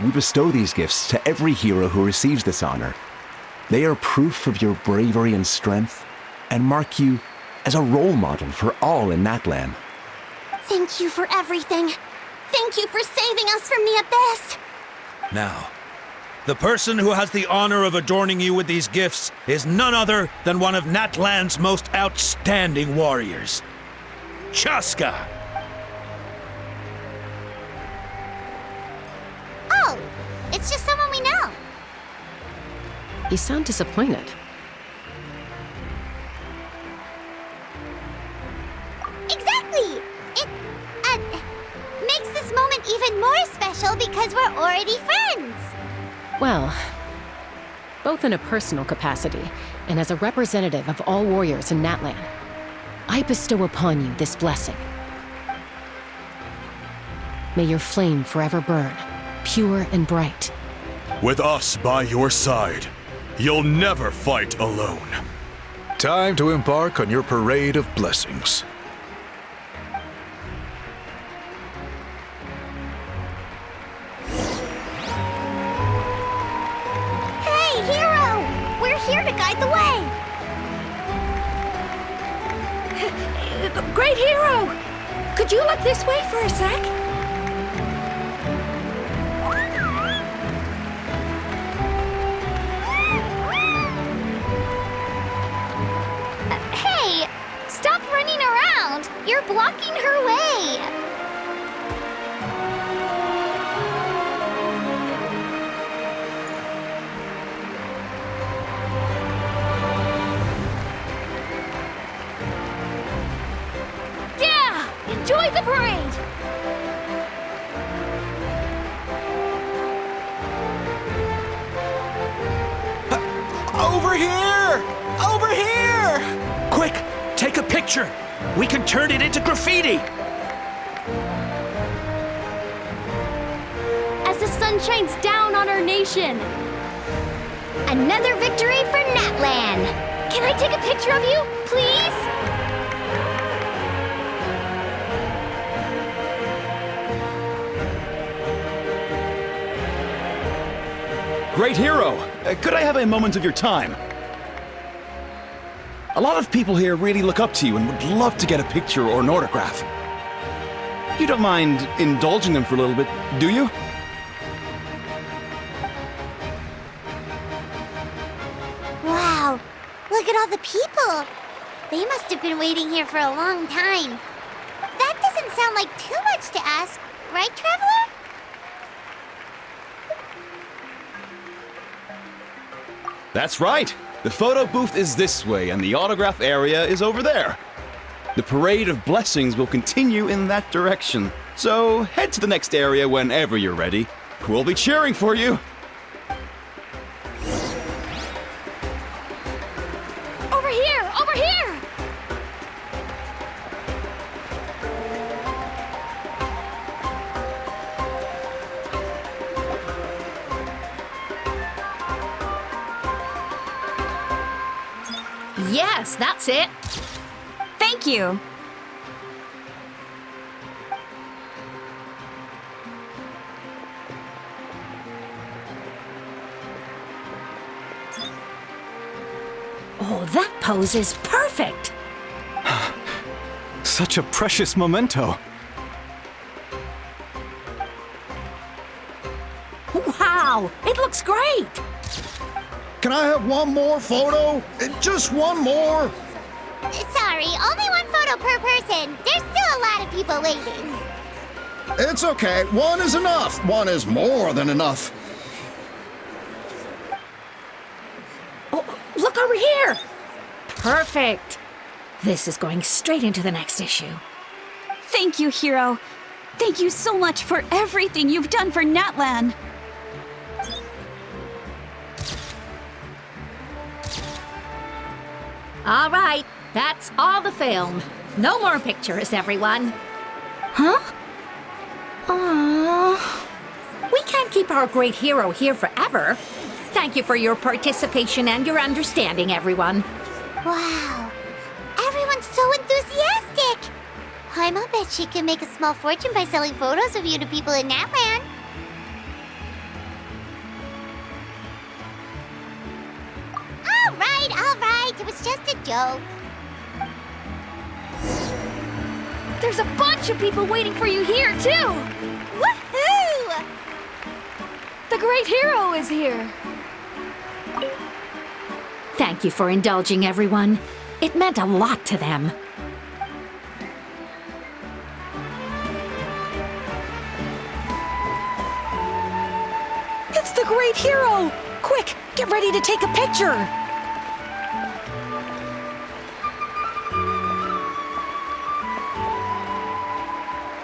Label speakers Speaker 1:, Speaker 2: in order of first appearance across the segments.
Speaker 1: we bestow these gifts to every hero who receives this honor. They are proof of your bravery and strength, and mark you as a role model for all in Natlan.
Speaker 2: Thank you for everything. Thank you for saving us from the abyss.
Speaker 3: Now, the person who has the honor of adorning you with these gifts is none other than one of Natlan's most outstanding warriors, Chaska.
Speaker 2: Oh, it's just someone we know.
Speaker 4: You sound disappointed.
Speaker 2: Exactly! It, makes this moment even more special because we're already friends.
Speaker 4: Well, both in a personal capacity and as a representative of all warriors in Natlan, I bestow upon you this blessing. May your flame forever burn, pure and bright.
Speaker 5: With us by your side, you'll never fight alone.
Speaker 6: Time to embark on your parade of blessings.
Speaker 2: Hey, hero! We're here to guide the way.
Speaker 7: Great hero! Could you look this way for a sec?
Speaker 2: Hey! Stop running around! You're blocking her way!
Speaker 7: Yeah! Enjoy the parade!
Speaker 3: Over here! Over here! Quick, take a picture. We can turn it into graffiti.
Speaker 7: As the sun shines down on our nation!
Speaker 2: Another victory for Natlan!
Speaker 7: Can I take a picture of you, please?
Speaker 1: Great hero! Could I have a moment of your time? A lot of people here really look up to you and would love to get a picture or an autograph. You don't mind indulging them for a little bit, do you?
Speaker 2: Wow, look at all the people! They must have been waiting here for a long time. That doesn't sound like too much to ask, right, Traveler?
Speaker 1: That's right! The photo booth is this way, and the autograph area is over there. The parade of blessings will continue in that direction, so head to the next area whenever you're ready. We'll be cheering for you!
Speaker 7: Over here! Over here!
Speaker 8: Yes, that's it.
Speaker 7: Thank you!
Speaker 8: Oh, that pose is perfect.
Speaker 6: Such a precious memento.
Speaker 8: Wow, it looks great.
Speaker 9: Can I have one more photo? Just one more.
Speaker 2: Sorry, only one photo per person. There's still a lot of people waiting.
Speaker 9: It's okay. One is enough. One is more than enough.
Speaker 8: Oh, look over here. Perfect. This is going straight into the next issue.
Speaker 7: Thank you, hero. Thank you so much for everything you've done for Natlan.
Speaker 8: All right, that's all the film. No more pictures, everyone.
Speaker 7: Huh?
Speaker 8: We can't keep our great hero here forever. Thank you for your participation and your understanding, everyone.
Speaker 2: Wow, everyone's so enthusiastic. I'll bet she can make a small fortune by selling photos of you to people in Natlan. was just a joke.
Speaker 7: There's a bunch of people waiting for you here, too!
Speaker 2: Woohoo!
Speaker 7: The great hero is here!
Speaker 8: Thank you for indulging everyone. It meant a lot to them.
Speaker 4: It's the great hero! Quick, get ready to take a picture!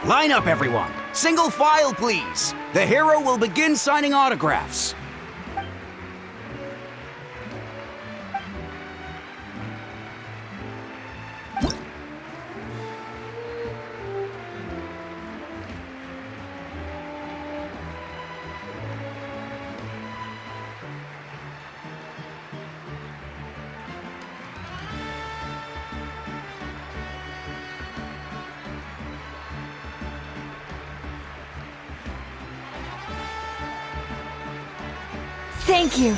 Speaker 10: Line up, everyone. Single file, please. The hero will begin signing autographs.
Speaker 7: Thank you.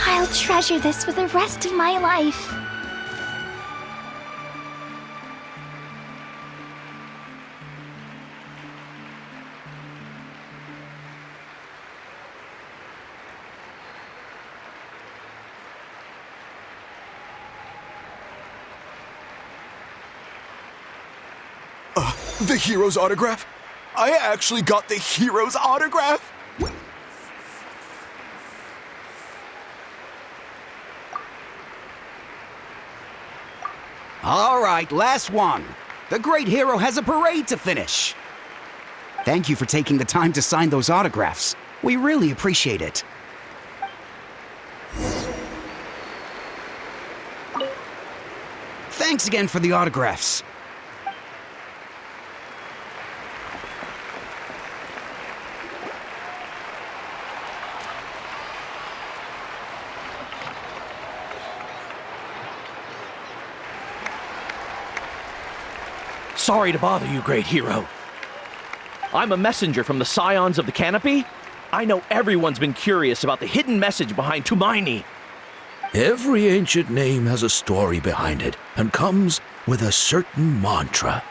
Speaker 2: I'll treasure this for the rest of my life.
Speaker 5: The hero's autograph? I actually got the hero's autograph?
Speaker 10: All right, last one. The great hero has a parade to finish. Thank you for taking the time to sign those autographs. We really appreciate it. Thanks again for the autographs.
Speaker 11: Sorry to bother you, great hero. I'm a messenger from the Scions of the Canopy. I know everyone's been curious about the hidden message behind Tumaini.
Speaker 3: Every ancient name has a story behind it and comes with a certain mantra.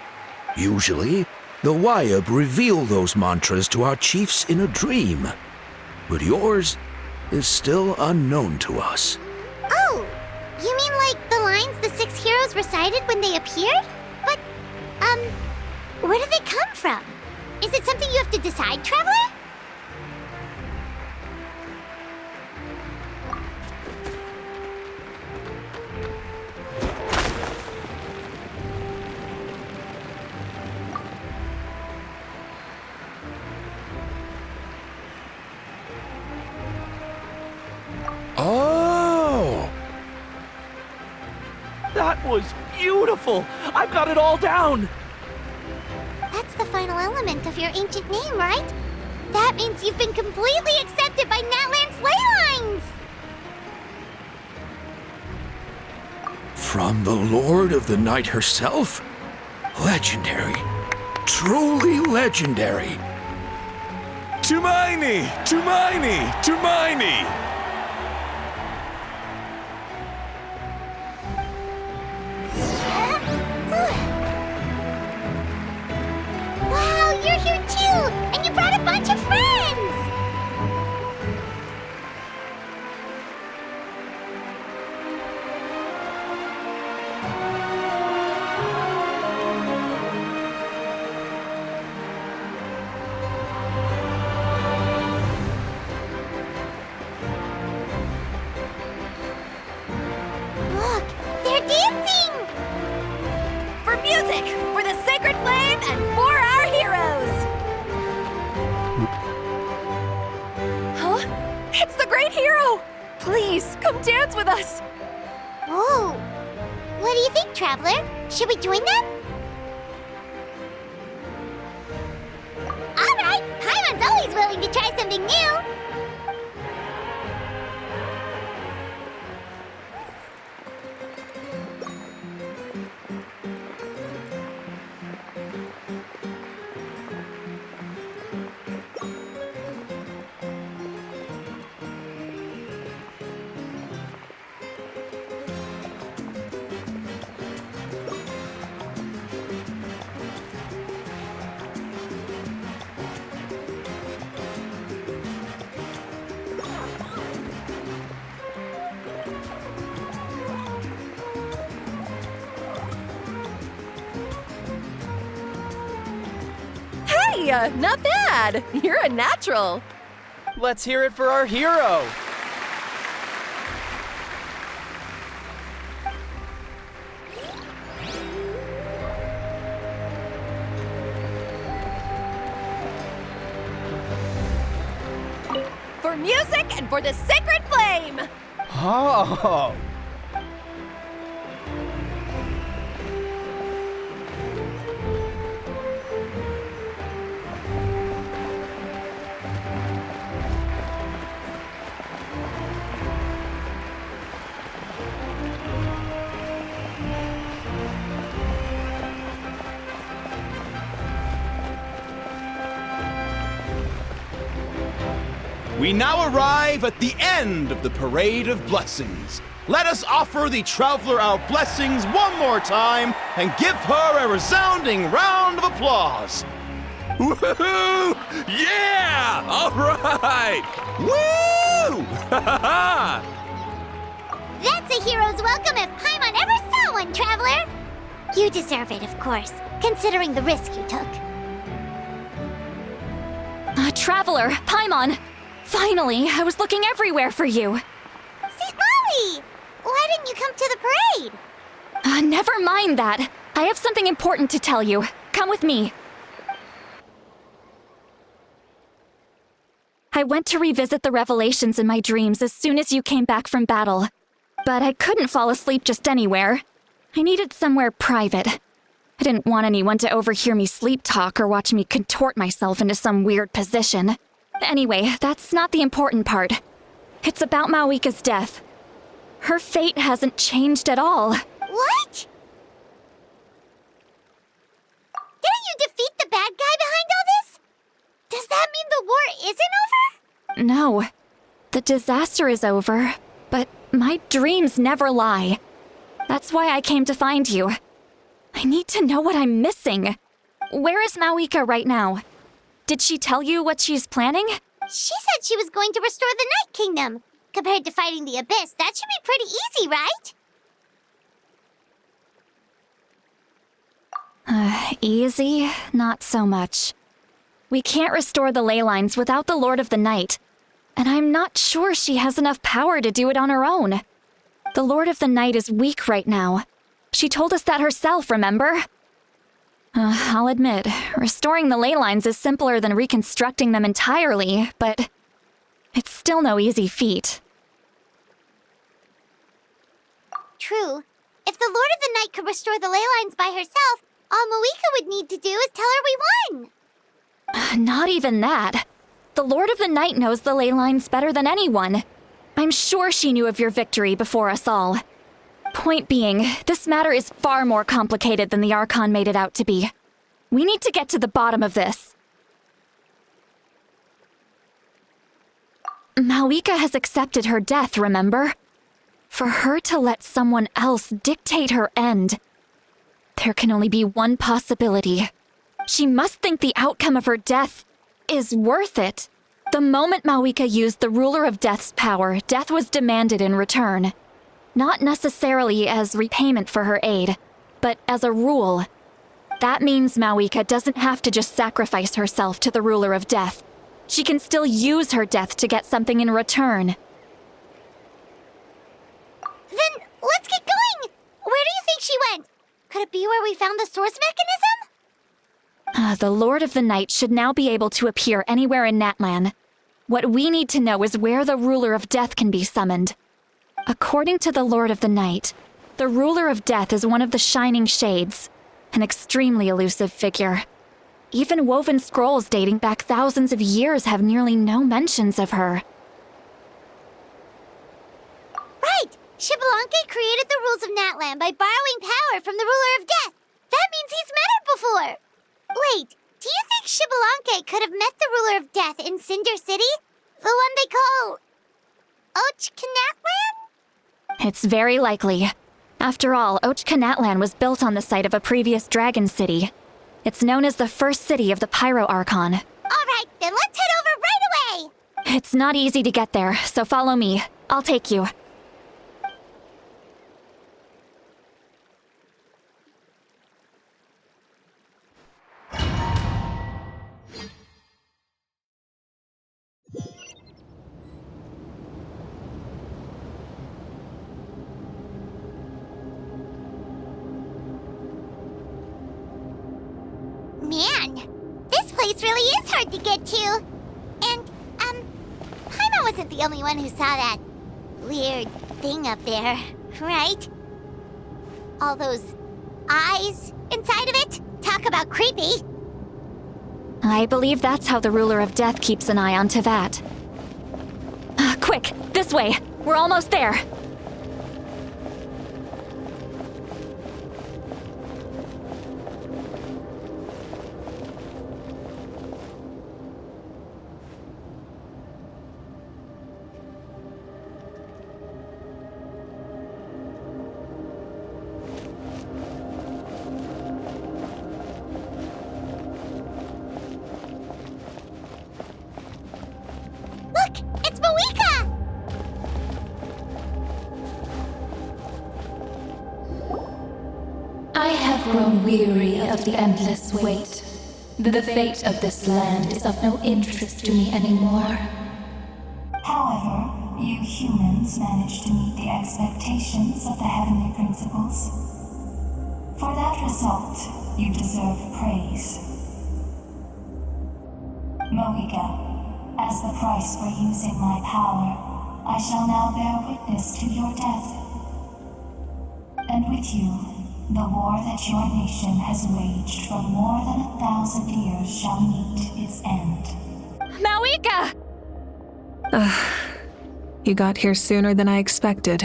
Speaker 3: Usually, the Wayab reveal those mantras to our chiefs in a dream. But yours is still unknown to us.
Speaker 2: Oh, you mean like the lines the 6 heroes recited when they appeared? But, where do they come from? Is it something you have to decide, Traveler?
Speaker 3: Oh!
Speaker 11: That was beautiful! I've got it all down!
Speaker 2: That's the final element of your ancient name, right? That means you've been completely accepted by Natlan's ley lines!
Speaker 3: From the Lord of the Night herself? Legendary. Truly legendary.
Speaker 5: Tumaini! Tumaini! Tumaini!
Speaker 2: Wow, you're here too! And you brought a bunch of friends! Look, they're dancing!
Speaker 7: For music, for the sacred flame, and for our heroes! Huh? It's the great hero! Please, come dance with us!
Speaker 2: Oh, what do you think, Traveler? Should we join them? All right, Paimon's always willing to try something new.
Speaker 4: Hey, not bad. You're a natural.
Speaker 11: Let's hear it for our hero.
Speaker 4: For music and for the sacred flame!
Speaker 11: Oh.
Speaker 1: We now arrive at the end of the Parade of Blessings. Let us offer the traveler our blessings one more time and give her a resounding round of applause.
Speaker 5: Woohoo! Yeah! All right!
Speaker 1: Woo!
Speaker 2: That's a hero's welcome if Paimon ever saw one, traveler! You deserve it, of course, considering the risk you took.
Speaker 7: Traveler, Paimon! Finally, I was looking everywhere for you.
Speaker 2: St. Molly! Why didn't you come to the parade?
Speaker 7: Never mind that. I have something important to tell you. Come with me. I went to revisit the revelations in my dreams as soon as you came back from battle. But I couldn't fall asleep just anywhere. I needed somewhere private. I didn't want anyone to overhear me sleep talk or watch me contort myself into some weird position. Anyway, that's not the important part. It's about Mawika's death. Her fate hasn't changed at all.
Speaker 2: What? Didn't you defeat the bad guy behind all this? Does that mean the war isn't over?
Speaker 7: No. The disaster is over, but my dreams never lie. That's why I came to find you. I need to know what I'm missing. Where is Mawika right now? Did she tell you what she's planning?
Speaker 2: She said she was going to restore the Night Kingdom. Compared to fighting the Abyss, that should be pretty easy, right?
Speaker 7: Easy? Not so much. We can't restore the ley lines without the Lord of the Night. And I'm not sure she has enough power to do it on her own. The Lord of the Night is weak right now. She told us that herself, remember? I'll admit, restoring the ley lines is simpler than reconstructing them entirely, but it's still no easy feat.
Speaker 2: True. If the Lord of the Night could restore the ley lines by herself, all Mawika would need to do is tell her we won.
Speaker 7: Not even that. The Lord of the Night knows the ley lines better than anyone. I'm sure she knew of your victory before us all. Point being, this matter is far more complicated than the Archon made it out to be. We need to get to the bottom of this. Mawika has accepted her death, remember? For her to let someone else dictate her end, there can only be one possibility. She must think the outcome of her death is worth it. The moment Mawika used the Ruler of Death's power, death was demanded in return. Not necessarily as repayment for her aid, but as a rule. That means Mawika doesn't have to just sacrifice herself to the Ruler of Death. She can still use her death to get something in return.
Speaker 2: Then let's get going! Where do you think she went? Could it be where we found the source mechanism?
Speaker 7: The Lord of the Night should now be able to appear anywhere in Natlan. What we need to know is where the Ruler of Death can be summoned. According to the Lord of the Night, the Ruler of Death is one of the Shining Shades, an extremely elusive figure. Even woven scrolls dating back thousands of years have nearly no mentions of her.
Speaker 2: Right! Xbalanque created the rules of Natlan by borrowing power from the Ruler of Death. That means he's met her before! Wait, do you think Xbalanque could have met the Ruler of Death in Cinder City? The one they call... Ochkanatlan?
Speaker 7: It's very likely. After all, Ochkanatlan was built on the site of a previous dragon city. It's known as the first city of the Pyro Archon.
Speaker 2: All right, then let's head over right away!
Speaker 7: It's not easy to get there, so follow me. I'll take you.
Speaker 2: place really is hard to get to. And, Paimon wasn't the only one who saw that weird thing up there, right? All those eyes inside of it? Talk about creepy.
Speaker 7: I believe that's how the ruler of death keeps an eye on Tevat. Quick, this way! We're almost there!
Speaker 2: Look! It's Moeka!
Speaker 12: I have grown weary of the endless wait. The fate of this land is of no interest to me anymore.
Speaker 13: However, you humans managed to meet the expectations of the heavenly principles. For that result, you deserve praise. Moeka, as the price for using my power, I shall now bear witness to your death. And with you, the war that your nation has waged for more than 1,000 years shall meet its end.
Speaker 7: Moeka!
Speaker 14: You got here sooner than I expected.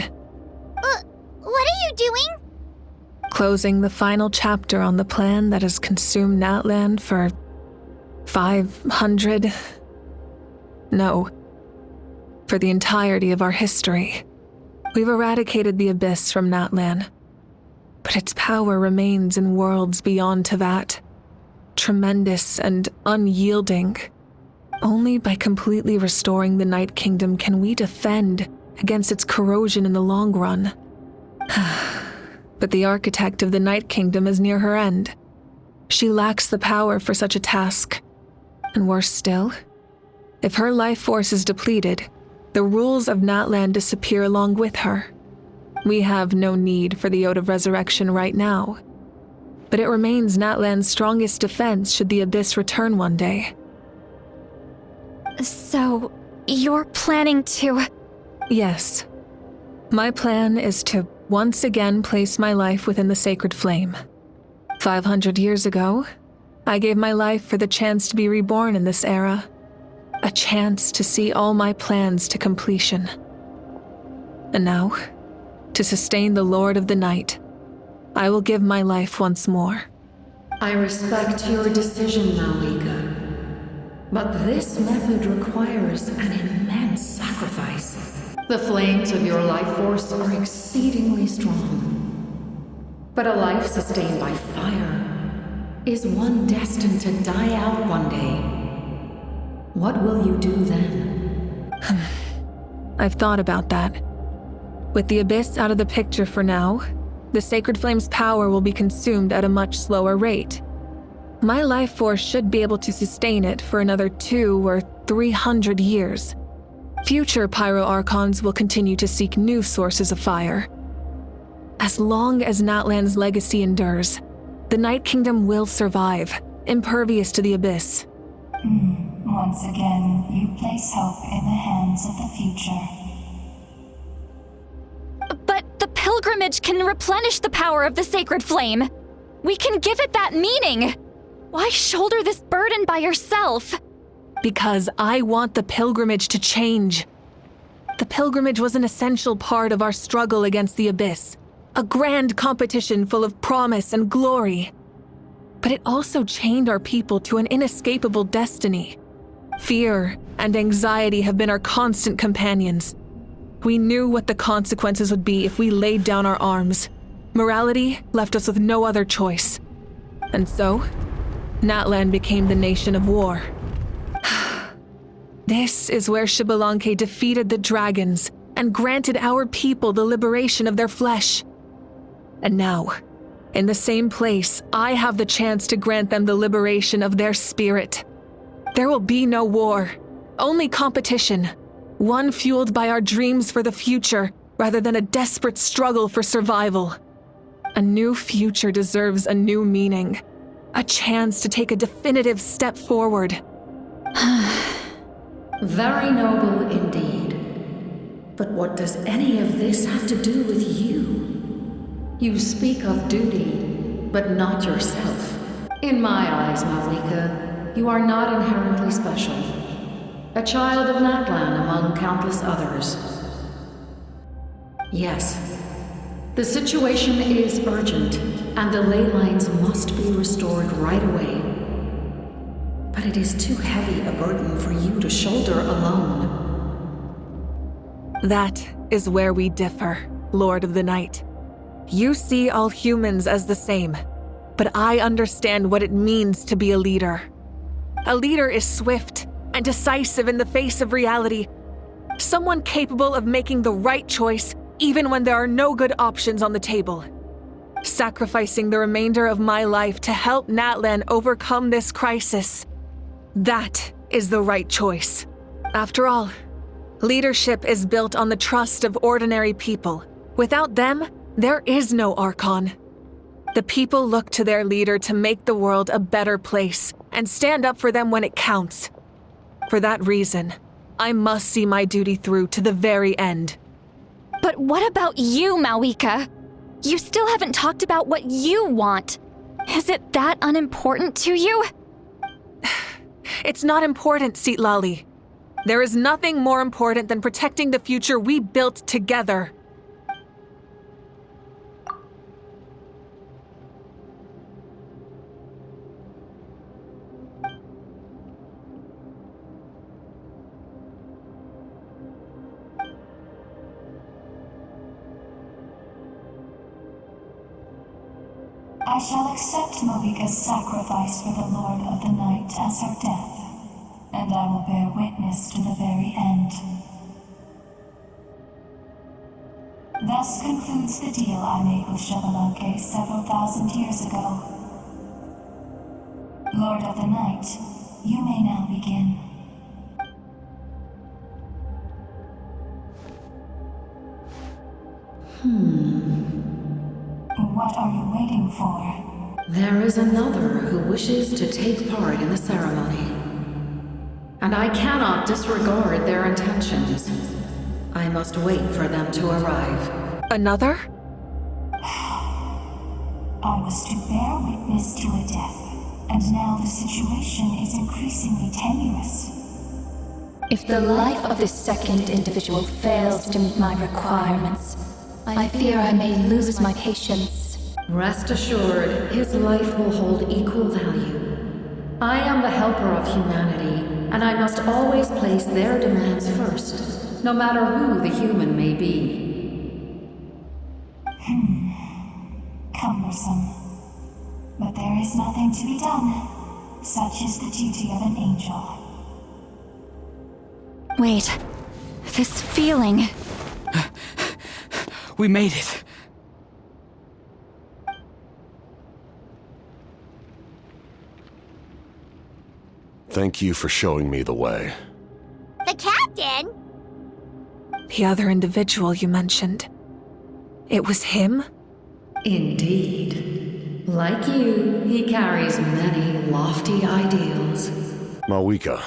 Speaker 2: What are you doing?
Speaker 14: Closing the final chapter on the plan that has consumed Natlan for 500... No. For the entirety of our history. We've eradicated the Abyss from Natlan. But its power remains in worlds beyond Tevat. Tremendous and unyielding. Only by completely restoring the Night Kingdom can we defend against its corrosion in the long run. But the architect of the Night Kingdom is near her end. She lacks the power for such a task. And worse still, if her life force is depleted, the rules of Natlan disappear along with her. We have no need for the Ode of Resurrection right now. But it remains Natlan's strongest defense should the Abyss return one day.
Speaker 7: So, you're planning to...
Speaker 14: Yes. My plan is to once again place my life within the sacred flame. 500 years ago, I gave my life for the chance to be reborn in this era. A chance to see all my plans to completion. And now, to sustain the Lord of the Night, I will give my life once more.
Speaker 12: I respect your decision, Moeka. But this method requires an immense sacrifice. The flames of your life force are exceedingly strong. But a life sustained by fire is one destined to die out one day. What will you do then?
Speaker 14: I've thought about that. With the Abyss out of the picture for now, the Sacred Flame's power will be consumed at a much slower rate. My life force should be able to sustain it for another 200 or 300 years. Future Pyro-Archons will continue to seek new sources of fire. As long as Natlan's legacy endures, the Night Kingdom will survive, impervious to the Abyss.
Speaker 13: Once again, you place hope in the hands of the future.
Speaker 7: But the pilgrimage can replenish the power of the sacred flame. We can give it that meaning. Why shoulder this burden by yourself?
Speaker 14: Because I want the pilgrimage to change. The pilgrimage was an essential part of our struggle against the Abyss. A grand competition full of promise and glory. But it also chained our people to an inescapable destiny. Fear and anxiety have been our constant companions. We knew what the consequences would be if we laid down our arms. Morality left us with no other choice. And so, Natlan became the nation of war. This is where Xbalanque defeated the dragons and granted our people the liberation of their flesh. And now, in the same place, I have the chance to grant them the liberation of their spirit. There will be no war, only competition, one fueled by our dreams for the future rather than a desperate struggle for survival. A new future deserves a new meaning, A chance to take a definitive step forward.
Speaker 12: Very noble indeed. But what does any of this have to do with you? You speak of duty, but not yourself. In my eyes, Malika, you are not inherently special. A child of Natlan among countless others. Yes, the situation is urgent, and the ley lines must be restored right away. But it is too heavy a burden for you to shoulder alone.
Speaker 14: That is where we differ, Lord of the Night. You see all humans as the same, but I understand what it means to be a leader. A leader is swift and decisive in the face of reality. Someone capable of making the right choice even when there are no good options on the table. Sacrificing the remainder of my life to help Natlan overcome this crisis. That is the right choice. After all, leadership is built on the trust of ordinary people. Without them, there is no Archon. The people look to their leader to make the world a better place and stand up for them when it counts. For that reason, I must see my duty through to the very end.
Speaker 7: But what about you, Malika? You still haven't talked about what you want. Is it that unimportant to you?
Speaker 14: It's not important, Citlali. There is nothing more important than protecting the future we built together.
Speaker 13: I shall accept Malika's sacrifice for the Lord of the Night as her death, and I will bear witness to the very end. Thus concludes the deal I made with Xbalanque several thousand years ago. Lord of the Night, you may now begin. What are you waiting for?
Speaker 12: There is another who wishes to take part in the ceremony. And I cannot disregard their intentions. I must wait for them to arrive.
Speaker 14: Another?
Speaker 13: I was to bear witness to a death, and now the situation is increasingly tenuous.
Speaker 15: If the life of this second individual fails to meet my requirements, I fear I may lose my patience.
Speaker 12: Rest assured, his life will hold equal value. I am the helper of humanity, and I must always place their demands first, no matter who the human may be.
Speaker 13: Cumbersome. But there is nothing to be done. Such is the duty of an angel.
Speaker 7: Wait, this feeling.
Speaker 10: We made it.
Speaker 5: Thank you for showing me the way.
Speaker 2: The captain?
Speaker 14: The other individual you mentioned. It was him?
Speaker 12: Indeed. Like you, he carries many lofty ideals.
Speaker 5: Malika,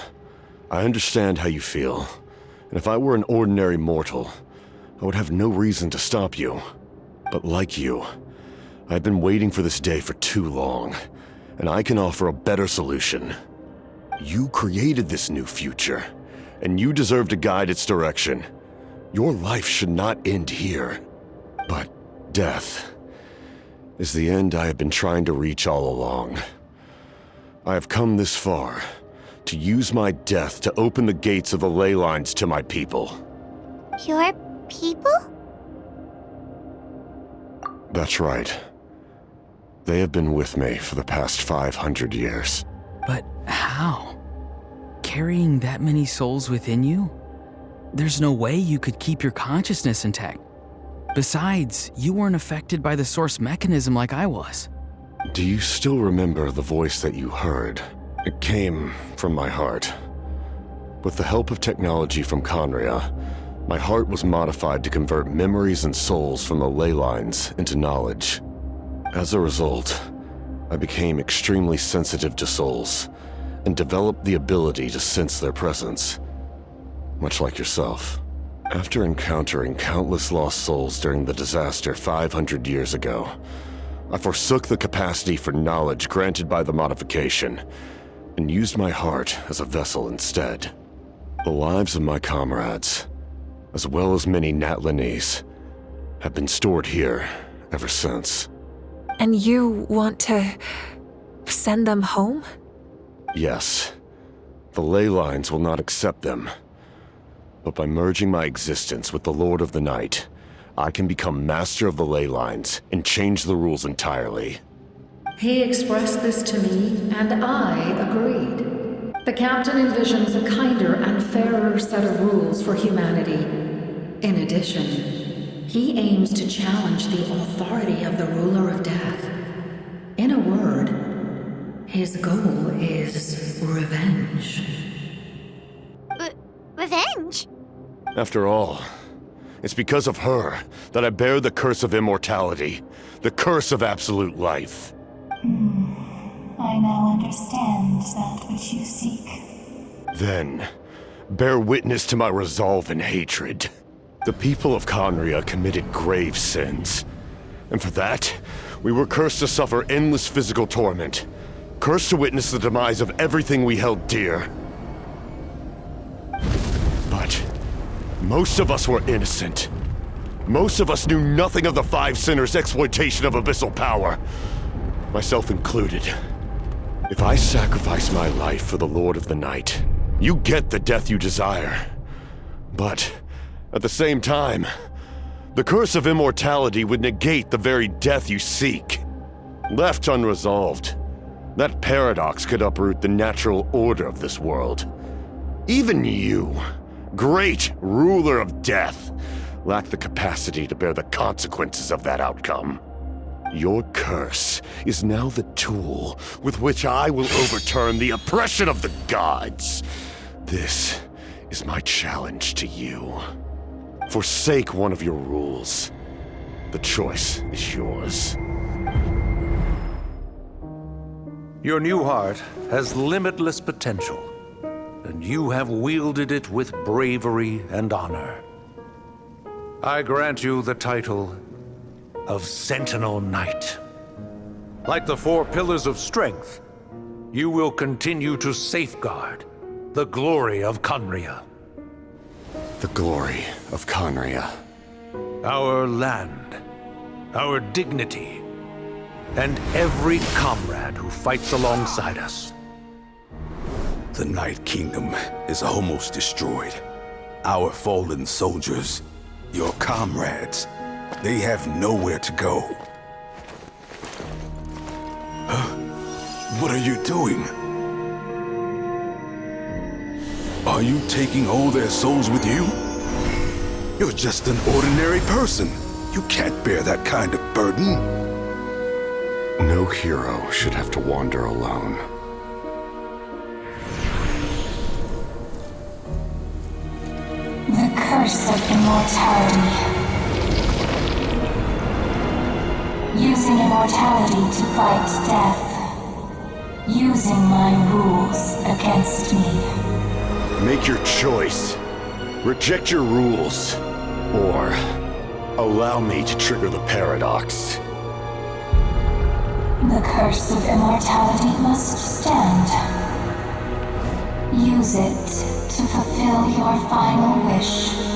Speaker 5: I understand how you feel. And if I were an ordinary mortal, I would have no reason to stop you. But like you, I've been waiting for this day for too long, and I can offer a better solution. You created this new future, and you deserve to guide its direction. Your life should not end here. But death is the end I have been trying to reach all along. I have come this far to use my death to open the gates of the ley lines to my people.
Speaker 2: Your people?
Speaker 5: That's right. They have been with me for the past 500 years.
Speaker 10: But how? Carrying that many souls within you? There's no way you could keep your consciousness intact. Besides, you weren't affected by the source mechanism like I was.
Speaker 5: Do you still remember the voice that you heard? It came from my heart. With the help of technology from Conria, my heart was modified to convert memories and souls from the ley lines into knowledge. As a result, I became extremely sensitive to souls, and developed the ability to sense their presence. Much like yourself. After encountering countless lost souls during the disaster 500 years ago, I forsook the capacity for knowledge granted by the modification, and used my heart as a vessel instead. The lives of my comrades, as well as many Natlanese, have been stored here ever since.
Speaker 14: And you want to send them home?
Speaker 5: Yes. The ley lines will not accept them. But by merging my existence with the Lord of the Night, I can become master of the ley lines and change the rules entirely.
Speaker 12: He expressed this to me, and I agreed. The captain envisions a kinder and fairer set of rules for humanity. In addition, he aims to challenge the authority of the ruler of death. In a word, his goal is revenge.
Speaker 2: Revenge?
Speaker 5: After all, it's because of her that I bear the curse of immortality, the curse of absolute life.
Speaker 13: I now understand that which you seek.
Speaker 5: Then, bear witness to my resolve and hatred. The people of Conria committed grave sins. And for that, we were cursed to suffer endless physical torment. Cursed to witness the demise of everything we held dear. But most of us were innocent. Most of us knew nothing of the Five Sinners' exploitation of abyssal power. Myself included. If I sacrifice my life for the Lord of the Night, you get the death you desire. But at the same time, the curse of immortality would negate the very death you seek. Left unresolved, that paradox could uproot the natural order of this world. Even you, great ruler of death, lack the capacity to bear the consequences of that outcome. Your curse is now the tool with which I will overturn the oppression of the gods. This is my challenge to you. Forsake one of your rules. The choice is yours.
Speaker 16: Your new heart has limitless potential, and you have wielded it with bravery and honor. I grant you the title of Sentinel Knight. Like the four pillars of strength, you will continue to safeguard the glory of Conria.
Speaker 5: The glory of Conria.
Speaker 16: Our land, our dignity, and every comrade who fights alongside us.
Speaker 17: The Night Kingdom is almost destroyed. Our fallen soldiers, your comrades, they have nowhere to go. What are you doing? Are you taking all their souls with you? You're just an ordinary person. You can't bear that kind of burden.
Speaker 5: No hero should have to wander alone.
Speaker 13: The curse of immortality. Using immortality to fight death. Using my rules against me.
Speaker 5: Make your choice. Reject your rules. Or allow me to trigger the paradox.
Speaker 13: The curse of immortality must stand. Use it to fulfill your final wish.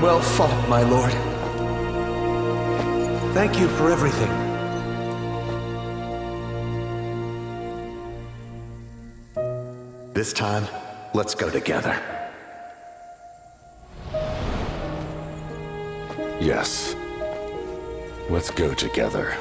Speaker 18: Well fought, my lord. Thank you for everything.
Speaker 17: This time, let's go together.
Speaker 5: Yes. Let's go together.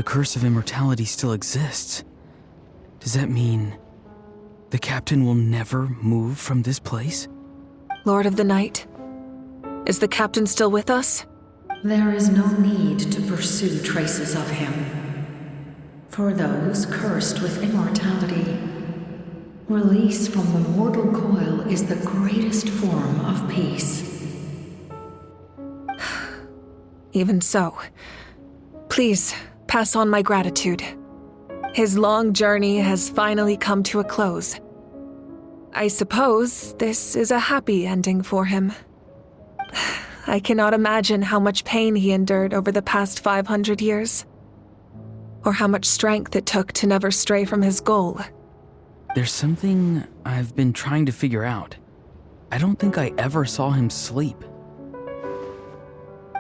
Speaker 10: curse of immortality still exists, does that mean the captain will never move from this place?
Speaker 14: Lord of the Night, is the captain still with us?
Speaker 12: There is no need to pursue traces of him. For those cursed with immortality, release from the mortal coil is the greatest form of peace.
Speaker 14: Even so, please pass on my gratitude. His long journey has finally come to a close. I suppose this is a happy ending for him. I cannot imagine how much pain he endured over the past 500 years, or how much strength it took to never stray from his goal.
Speaker 10: There's something I've been trying to figure out. I don't think I ever saw him sleep.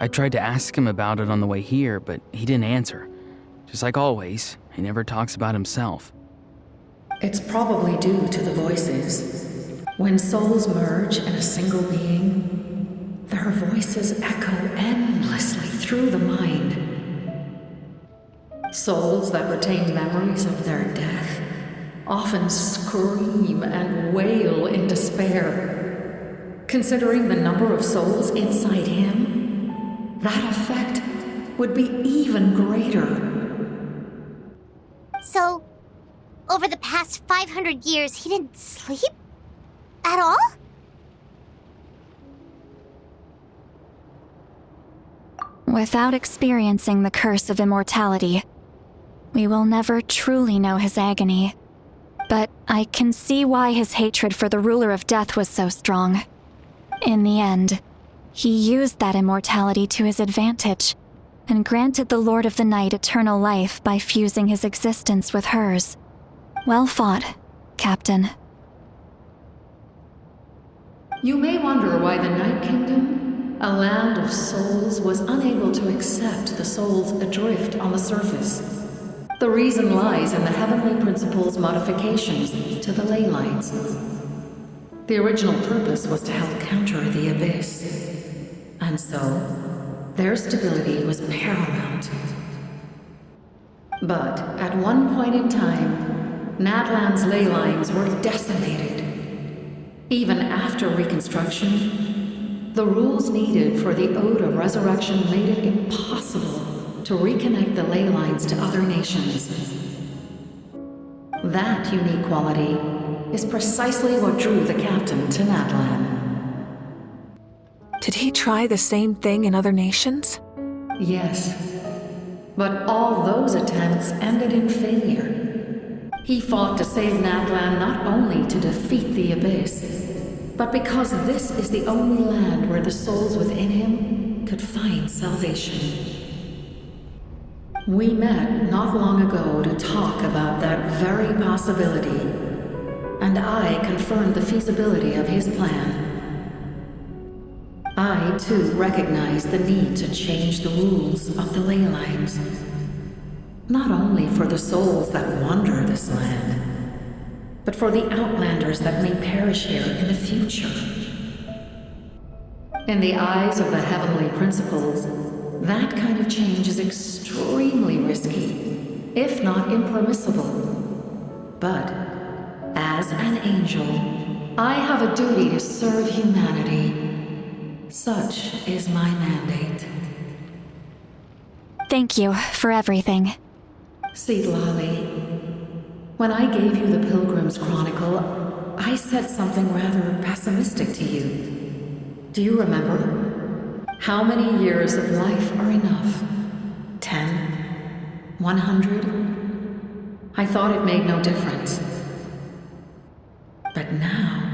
Speaker 10: I tried to ask him about it on the way here, but he didn't answer. Just like always, he never talks about himself.
Speaker 12: It's probably due to the voices. When souls merge in a single being, their voices echo endlessly through the mind. Souls that retain memories of their death often scream and wail in despair. Considering the number of souls inside him, that effect would be even greater.
Speaker 2: So, over the past 500 years, he didn't sleep? At all?
Speaker 7: Without experiencing the curse of immortality, we will never truly know his agony. But I can see why his hatred for the ruler of death was so strong. In the end, he used that immortality to his advantage, and granted the Lord of the Night eternal life by fusing his existence with hers. Well fought, Captain.
Speaker 12: You may wonder why the Night Kingdom, a land of souls, was unable to accept the souls adrift on the surface. The reason lies in the heavenly principle's modifications to the ley lines. The original purpose was to help counter the abyss, and so their stability was paramount. But at one point in time, Natlan's ley lines were decimated. Even after reconstruction, the rules needed for the Ode of Resurrection made it impossible to reconnect the ley lines to other nations. That unique quality is precisely what drew the captain to Natlan.
Speaker 14: Did he try the same thing in other nations?
Speaker 12: Yes, but all those attempts ended in failure. He fought to save Natlan not only to defeat the Abyss, but because this is the only land where the souls within him could find salvation. We met not long ago to talk about that very possibility, and I confirmed the feasibility of his plan. I, too, recognize the need to change the rules of the ley lines. Not only for the souls that wander this land, but for the outlanders that may perish here in the future. In the eyes of the heavenly principles, that kind of change is extremely risky, if not impermissible. But, as an angel, I have a duty to serve humanity. Such is my mandate.
Speaker 7: Thank you for everything.
Speaker 12: Seedlolly, when I gave you the Pilgrim's Chronicle, I said something rather pessimistic to you. Do you remember? How many years of life are enough? 10? 100? I thought it made no difference. But now,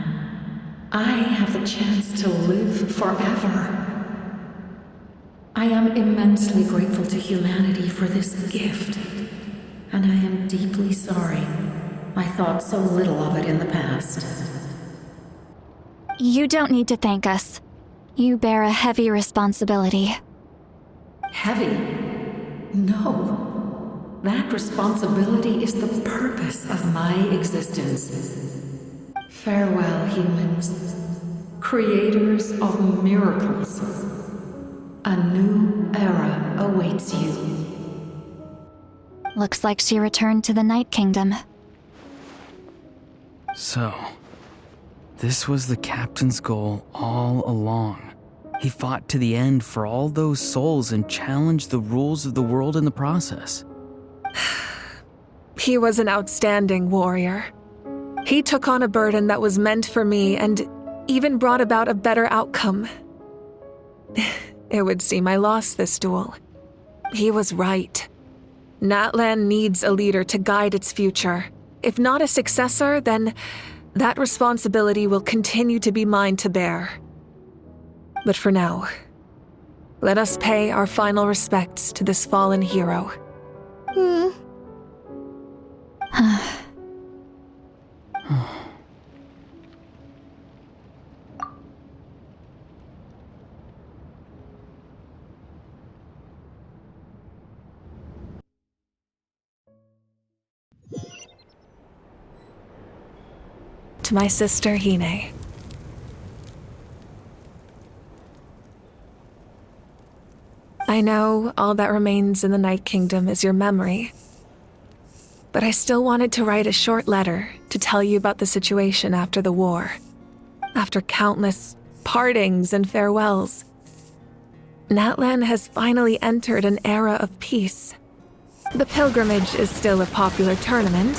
Speaker 12: I have the chance to live forever. I am immensely grateful to humanity for this gift, and I am deeply sorry I thought so little of it in the past.
Speaker 7: You don't need to thank us. You bear a heavy responsibility.
Speaker 12: Heavy? No. That responsibility is the purpose of my existence. Farewell, humans. Creators of miracles. A new era awaits you.
Speaker 7: Looks like she returned to the Night Kingdom.
Speaker 10: So, this was the captain's goal all along. He fought to the end for all those souls and challenged the rules of the world in the process.
Speaker 14: He was an outstanding warrior. He took on a burden that was meant for me and even brought about a better outcome. It would seem I lost this duel. He was right. Natlan needs a leader to guide its future. If not a successor, then that responsibility will continue to be mine to bear. But for now, let us pay our final respects to this fallen hero. To my sister, Hine. I know all that remains in the Night Kingdom is your memory, but I still wanted to write a short letter to tell you about the situation after the war. After countless partings and farewells, Natlan has finally entered an era of peace. The pilgrimage is still a popular tournament,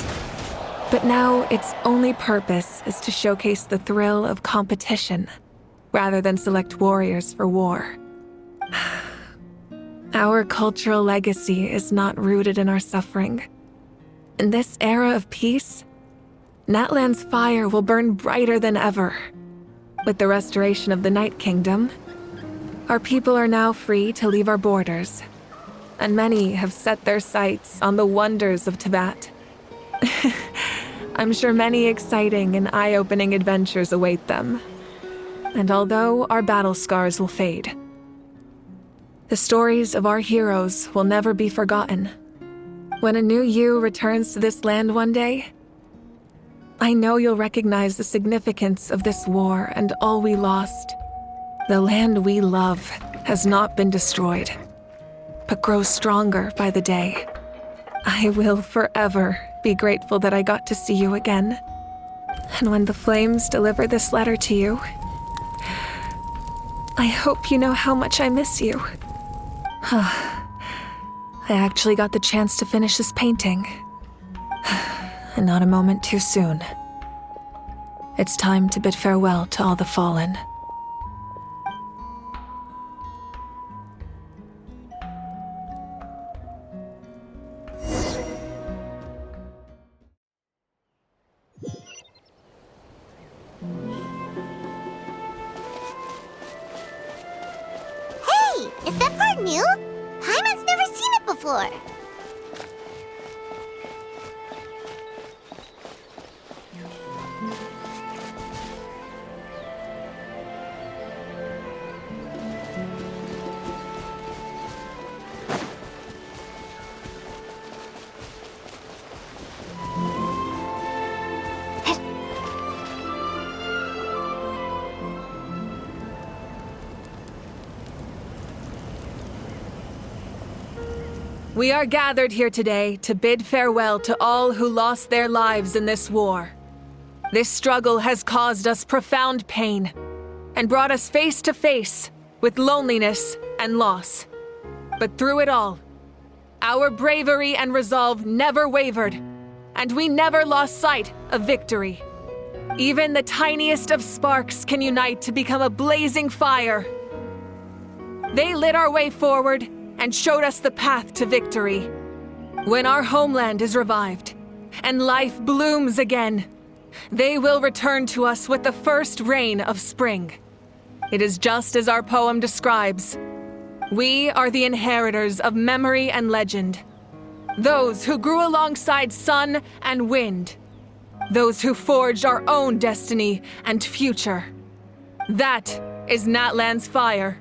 Speaker 14: but now its only purpose is to showcase the thrill of competition, rather than select warriors for war. Our cultural legacy is not rooted in our suffering. In this era of peace, Natlan's fire will burn brighter than ever. With the restoration of the Night Kingdom, our people are now free to leave our borders, and many have set their sights on the wonders of Tibet. I'm sure many exciting and eye-opening adventures await them. And although our battle scars will fade, the stories of our heroes will never be forgotten. When a new you returns to this land one day, I know you'll recognize the significance of this war and all we lost. The land we love has not been destroyed, but grows stronger by the day. I will forever be grateful that I got to see you again. And when the flames deliver this letter to you, I hope you know how much I miss you. I actually got the chance to finish this painting. And not a moment too soon. It's time to bid farewell to all the fallen.
Speaker 2: Is that part new? Paimon's never seen it before.
Speaker 14: We are gathered here today to bid farewell to all who lost their lives in this war. This struggle has caused us profound pain and brought us face to face with loneliness and loss. But through it all, our bravery and resolve never wavered, and we never lost sight of victory. Even the tiniest of sparks can unite to become a blazing fire. They lit our way forward and showed us the path to victory. When our homeland is revived and life blooms again, they will return to us with the first rain of spring. It is just as our poem describes. We are the inheritors of memory and legend. Those who grew alongside sun and wind. Those who forged our own destiny and future. That is Natlan's fire,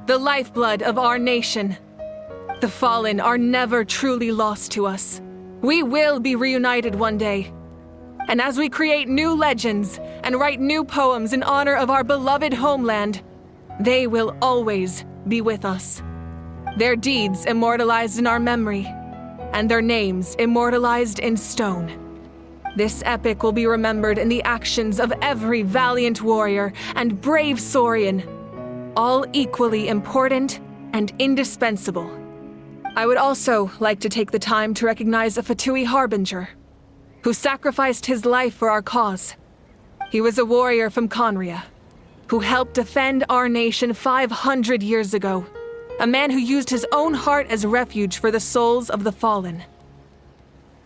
Speaker 14: the lifeblood of our nation. The fallen are never truly lost to us. We will be reunited one day. And as we create new legends and write new poems in honor of our beloved homeland, they will always be with us. Their deeds immortalized in our memory, and their names immortalized in stone. This epic will be remembered in the actions of every valiant warrior and brave Saurian, all equally important and indispensable. I would also like to take the time to recognize a Fatui Harbinger, who sacrificed his life for our cause. He was a warrior from Conria, who helped defend our nation 500 years ago, a man who used his own heart as refuge for the souls of the fallen.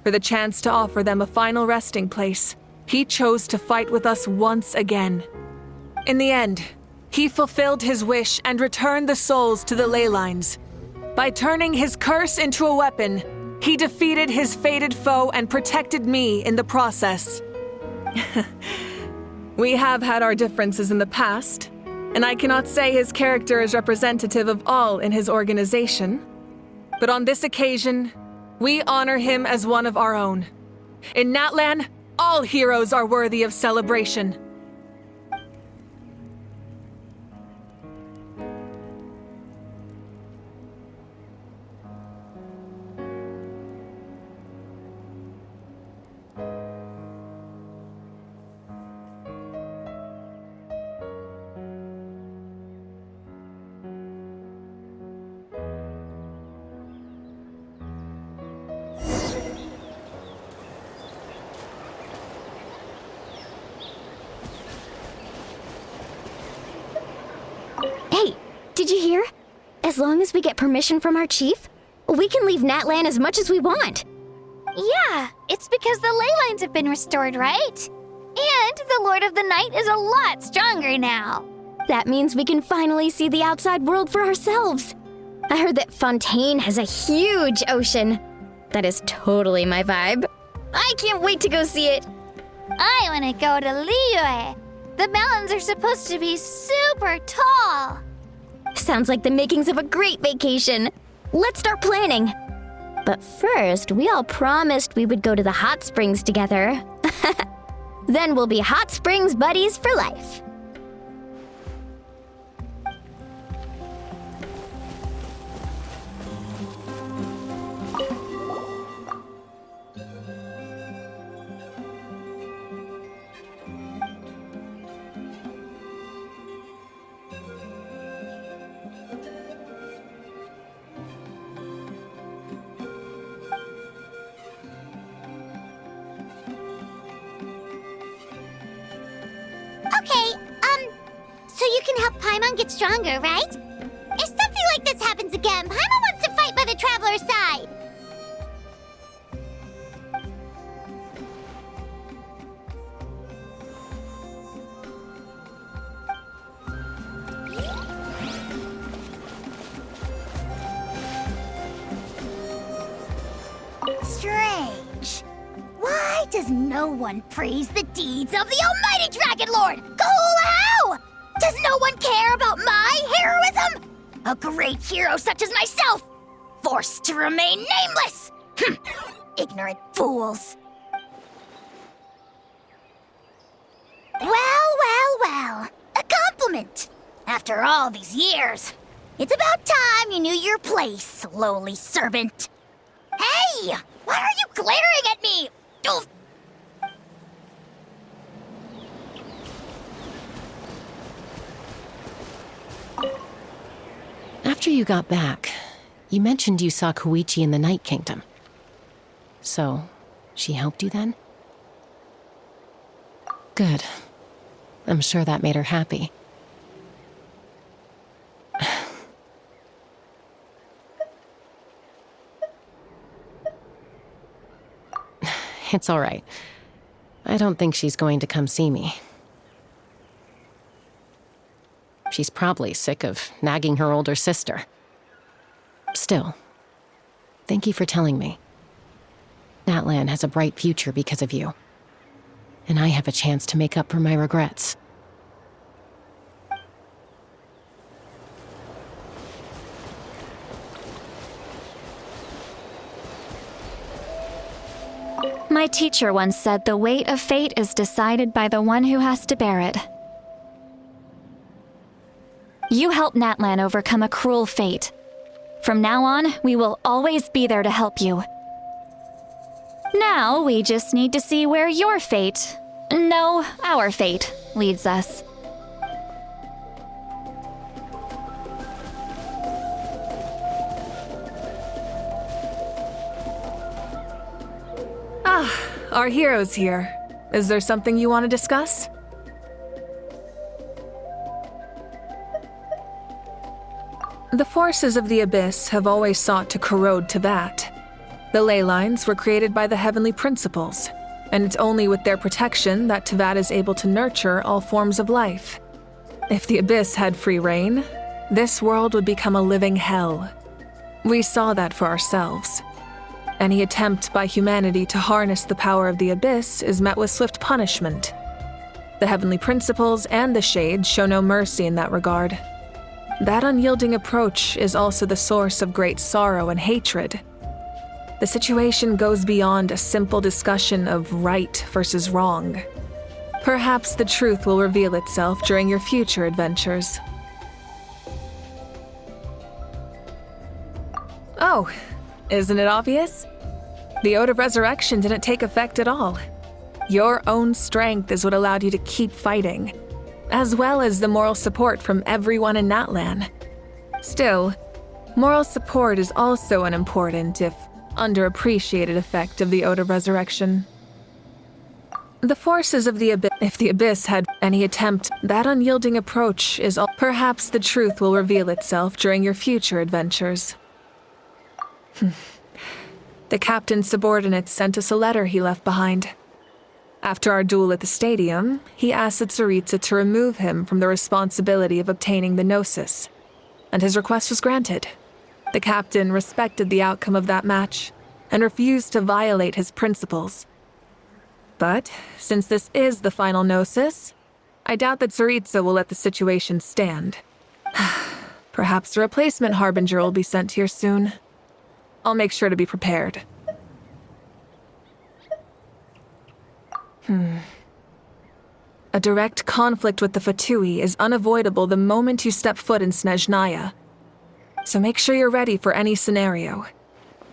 Speaker 14: For the chance to offer them a final resting place, he chose to fight with us once again. In the end, he fulfilled his wish and returned the souls to the ley lines. By turning his curse into a weapon, he defeated his fated foe and protected me in the process. We have had our differences in the past, and I cannot say his character is representative of all in his organization. But on this occasion, we honor him as one of our own. In Natlan, all heroes are worthy of celebration.
Speaker 2: Hey, did you hear? As long as we get permission from our chief, we can leave Natlan as much as we want. Yeah, it's because the ley lines have been restored, right? And the Lord of the Night is a lot stronger now. That means we can finally see the outside world for ourselves. I heard that Fontaine has a huge ocean. That is totally my vibe. I can't wait to go see it. I want to go to Liyue. The mountains are supposed to be super tall. Sounds like the makings of a great vacation. Let's start planning. But first, we all promised we would go to the hot springs together. Then we'll be hot springs buddies for life. Okay, so you can help Paimon get stronger, right? If something like this happens again, Paimon wants to fight by the Traveler's side. Strange. Why does no one praise the deeds of the Almighty Dragon Lord, Kahula? Does no one care about my heroism? A great hero such as myself, forced to remain nameless. Ignorant fools. Well. A compliment. After all these years, it's about time you knew your place, lowly servant. Hey! Why are you glaring at me? Oof.
Speaker 4: After you got back, you mentioned you saw Koichi in the Night Kingdom. So, she helped you then? Good. I'm sure that made her happy. It's all right. I don't think she's going to come see me. She's probably sick of nagging her older sister. Still, thank you for telling me. Natlan has a bright future because of you. And I have a chance to make up for my regrets.
Speaker 7: My teacher once said the weight of fate is decided by the one who has to bear it. You helped Natlan overcome a cruel fate. From now on, we will always be there to help you. Now we just need to see where your fate, no, our fate, leads us.
Speaker 14: Our hero's here. Is there something you want to discuss? The forces of the Abyss have always sought to corrode Teyvat. The ley lines were created by the heavenly principles, and it's only with their protection that Teyvat is able to nurture all forms of life. If the Abyss had free reign, this world would become a living hell. We saw that for ourselves. Any attempt by humanity to harness the power of the Abyss is met with swift punishment. The heavenly principles and the Shades show no mercy in that regard. That unyielding approach is also the source of great sorrow and hatred. The situation goes beyond a simple discussion of right versus wrong. Perhaps the truth will reveal itself during your future adventures. Oh, isn't it obvious? The Ode of Resurrection didn't take effect at all. Your own strength is what allowed you to keep fighting, as well as the moral support from everyone in Natlan. Still, moral support is also an important, if underappreciated, effect of the Ode of Resurrection. The forces of the Abyss, if the Abyss had any attempt, that unyielding approach is all. Perhaps the truth will reveal itself during your future adventures. The captain's subordinates sent us a letter he left behind. After our duel at the stadium, he asked Tsaritsa to remove him from the responsibility of obtaining the Gnosis, and his request was granted. The captain respected the outcome of that match and refused to violate his principles. But since this is the final Gnosis, I doubt that Tsaritsa will let the situation stand. Perhaps a replacement Harbinger will be sent here soon. I'll make sure to be prepared. A direct conflict with the Fatui is unavoidable the moment you step foot in Snezhnaya. So make sure you're ready for any scenario.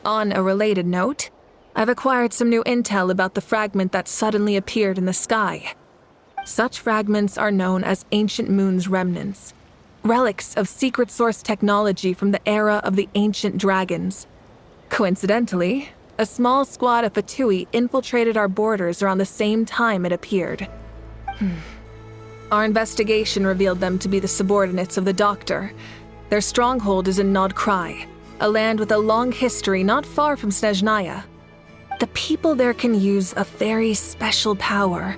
Speaker 14: On a related note, I've acquired some new intel about the fragment that suddenly appeared in the sky. Such fragments are known as Ancient Moon's remnants, relics of secret source technology from the era of the ancient dragons. Coincidentally, a small squad of Fatui infiltrated our borders around the same time it appeared. Our investigation revealed them to be the subordinates of the Doctor. Their stronghold is in Nod Krai, a land with a long history not far from Snezhnaya. The people there can use a very special power.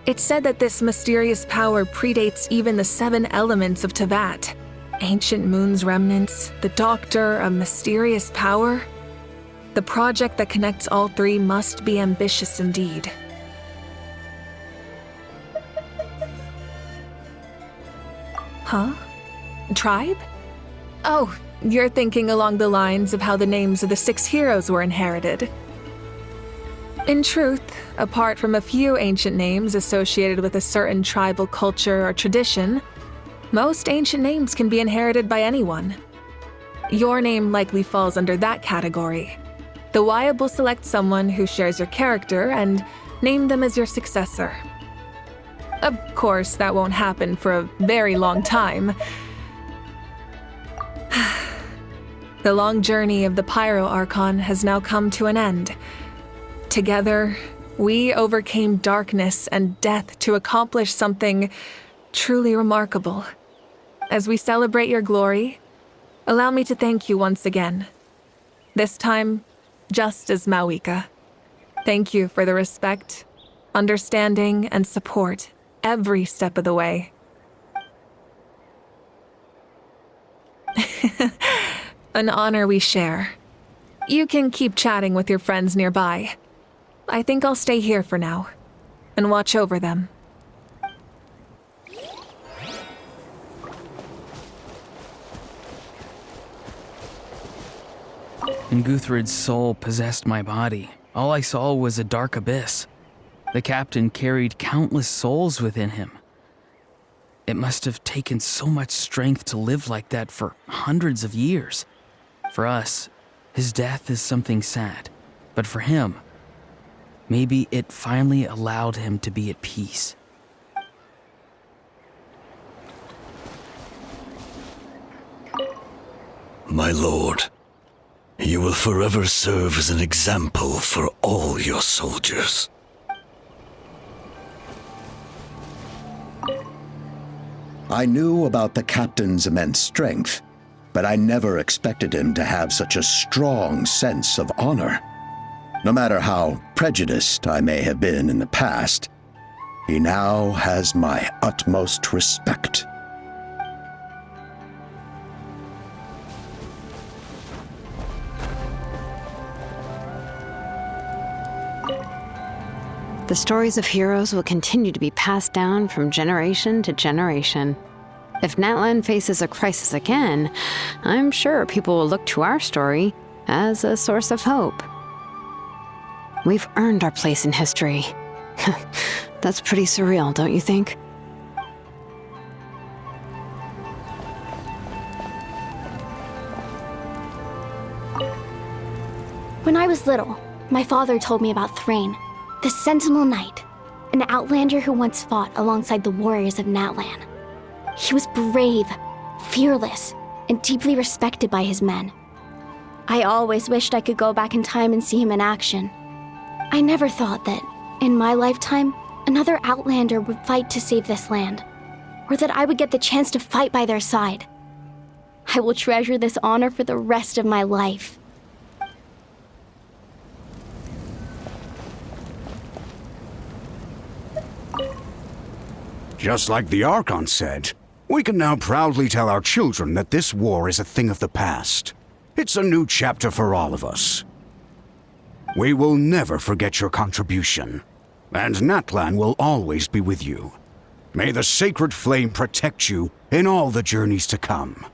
Speaker 14: It's said that this mysterious power predates even the 7 elements of Teyvat. Ancient Moon's remnants, the Doctor, a mysterious power. The project that connects all 3 must be ambitious indeed. Huh? Tribe? Oh, you're thinking along the lines of how the names of the 6 heroes were inherited. In truth, apart from a few ancient names associated with a certain tribal culture or tradition, most ancient names can be inherited by anyone. Your name likely falls under that category. The Wyatt will select someone who shares your character and name them as your successor. Of course, that won't happen for a very long time. The long journey of the Pyro Archon has now come to an end. Together, we overcame darkness and death to accomplish something truly remarkable. As we celebrate your glory, allow me to thank you once again. This time, just as Mawika. Thank you for the respect, understanding, and support every step of the way. An honor we share. You can keep chatting with your friends nearby. I think I'll stay here for now and watch over them.
Speaker 10: When Guthred's soul possessed my body, all I saw was a dark abyss. The captain carried countless souls within him. It must have taken so much strength to live like that for hundreds of years. For us, his death is something sad, but for him, Maybe it finally allowed him to be at peace.
Speaker 3: My lord, you will forever serve as an example for all your soldiers.
Speaker 19: I knew about the captain's immense strength, but I never expected him to have such a strong sense of honor. No matter how prejudiced I may have been in the past, he now has my utmost respect.
Speaker 4: The stories of heroes will continue to be passed down from generation to generation. If Natlan faces a crisis again, I'm sure people will look to our story as a source of hope. We've earned our place in history. That's pretty surreal, don't you think?
Speaker 2: When I was little, my father told me about Thrain, the Sentinel Knight, an outlander who once fought alongside the warriors of Natlan. He was brave, fearless, and deeply respected by his men. I always wished I could go back in time and see him in action. I never thought that, in my lifetime, another outlander would fight to save this land, or that I would get the chance to fight by their side. I will treasure this honor for the rest of my life.
Speaker 20: Just like the Archon said, we can now proudly tell our children that this war is a thing of the past. It's a new chapter for all of us. We will never forget your contribution, and Natlan will always be with you. May the sacred flame protect you in all the journeys to come.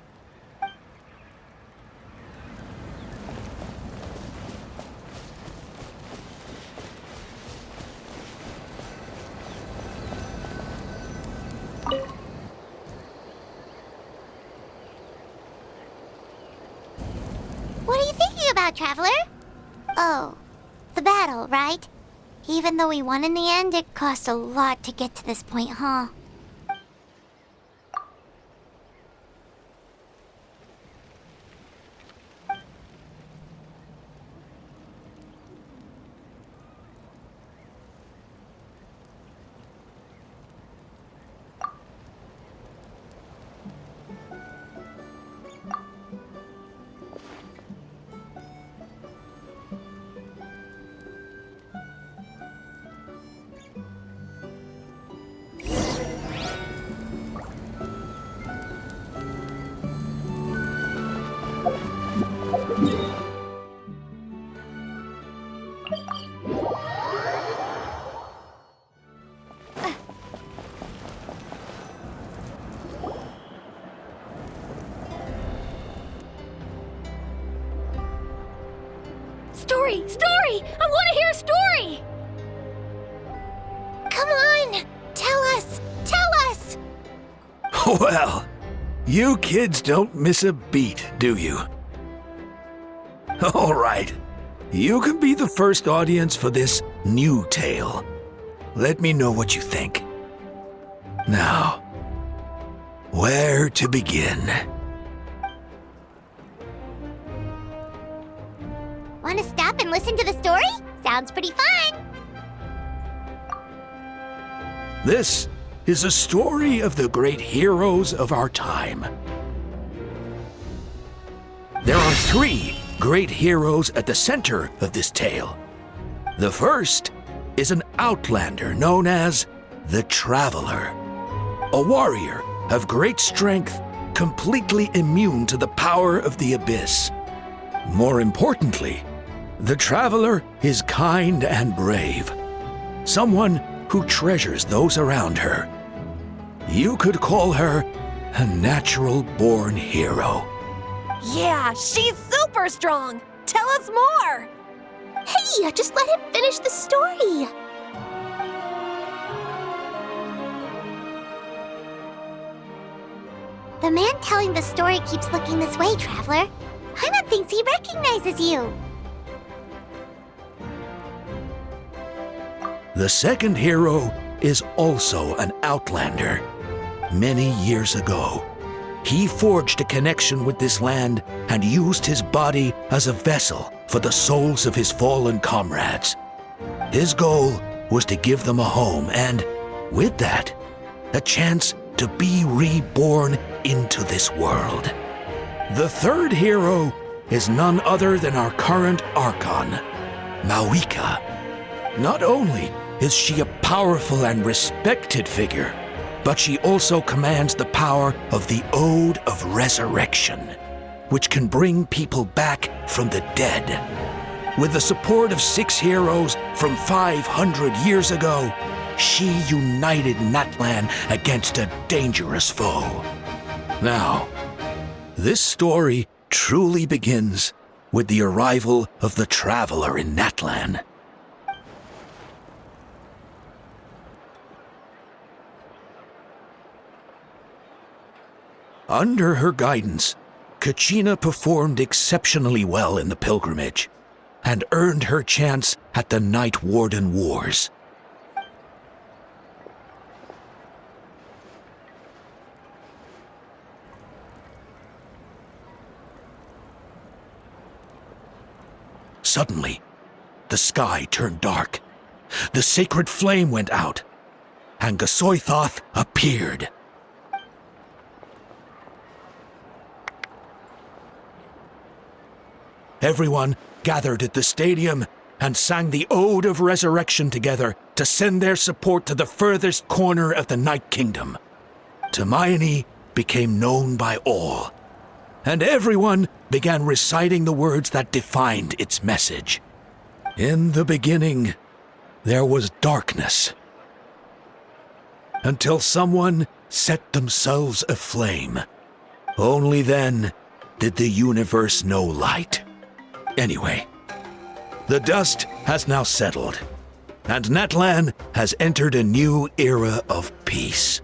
Speaker 2: What are you thinking about, Traveler? Oh, the battle, right? Even though we won in the end, it cost a lot to get to this point, huh? Story! Story! I want to hear a story! Come on! Tell us! Tell us!
Speaker 3: Well, you kids don't miss a beat, do you? All right. You can be the first audience for this new tale. Let me know what you think. Now, where to begin?
Speaker 2: Want to stop and listen to the story? Sounds pretty fun!
Speaker 3: This is a story of the great heroes of our time. There are 3 great heroes at the center of this tale. The first is an outlander known as the Traveler, a warrior of great strength, completely immune to the power of the Abyss. More importantly, the Traveler is kind and brave, someone who treasures those around her. You could call her a natural-born hero.
Speaker 21: Yeah, she's super strong! Tell us more!
Speaker 2: Hey, just let him finish the story! The man telling the story keeps looking this way, Traveler. Paimon thinks he recognizes you.
Speaker 3: The second hero is also an outlander. Many years ago, he forged a connection with this land and used his body as a vessel for the souls of his fallen comrades. His goal was to give them a home and, with that, a chance to be reborn into this world. The third hero is none other than our current Archon, Mawika. Not only is she a powerful and respected figure, but she also commands the power of the Ode of Resurrection, which can bring people back from the dead. With the support of 6 heroes from 500 years ago, she united Natlan against a dangerous foe. Now, this story truly begins with the arrival of the Traveler in Natlan. Under her guidance, Kachina performed exceptionally well in the pilgrimage and earned her chance at the Night Warden Wars. Suddenly, the sky turned dark, the sacred flame went out, and Gasoithoth appeared. Everyone gathered at the stadium and sang the Ode of Resurrection together to send their support to the furthest corner of the Night Kingdom. Hermione became known by all, and everyone began reciting the words that defined its message. In the beginning, there was darkness, until someone set themselves aflame. Only then did the universe know light. Anyway, the dust has now settled, and Natlan has entered a new era of peace.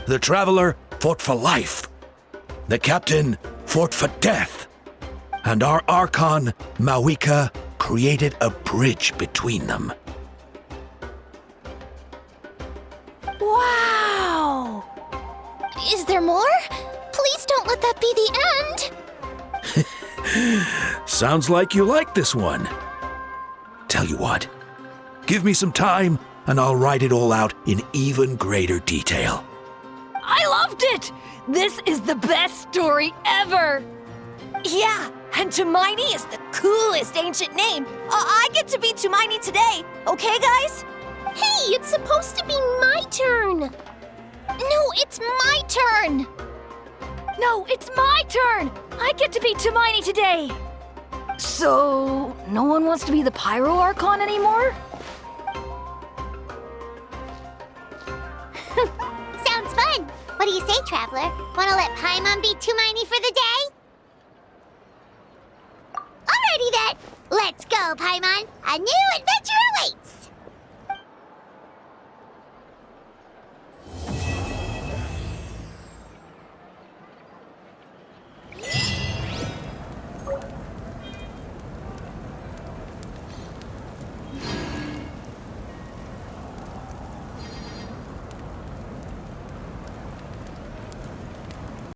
Speaker 3: The Traveler fought for life, the Captain fought for death, and our Archon, Mawika, created a bridge between them.
Speaker 2: Wow! Is there more? Please don't let that be the end!
Speaker 3: Sounds like you like this one. Tell you what, give me some time and I'll write it all out in even greater detail.
Speaker 21: I loved it! This is the best story ever! Yeah, and Tumaini is the coolest ancient name. I get to be Tumaini today, okay, guys?
Speaker 2: Hey, it's supposed to be my turn! No, it's my turn!
Speaker 21: No, it's my turn! I get to be Tumaini today! So, no one wants to be the Pyro Archon anymore?
Speaker 2: Sounds fun! What do you say, Traveler? Wanna let Paimon be Tumaini for the day? Alrighty then! Let's go, Paimon! A new adventure awaits!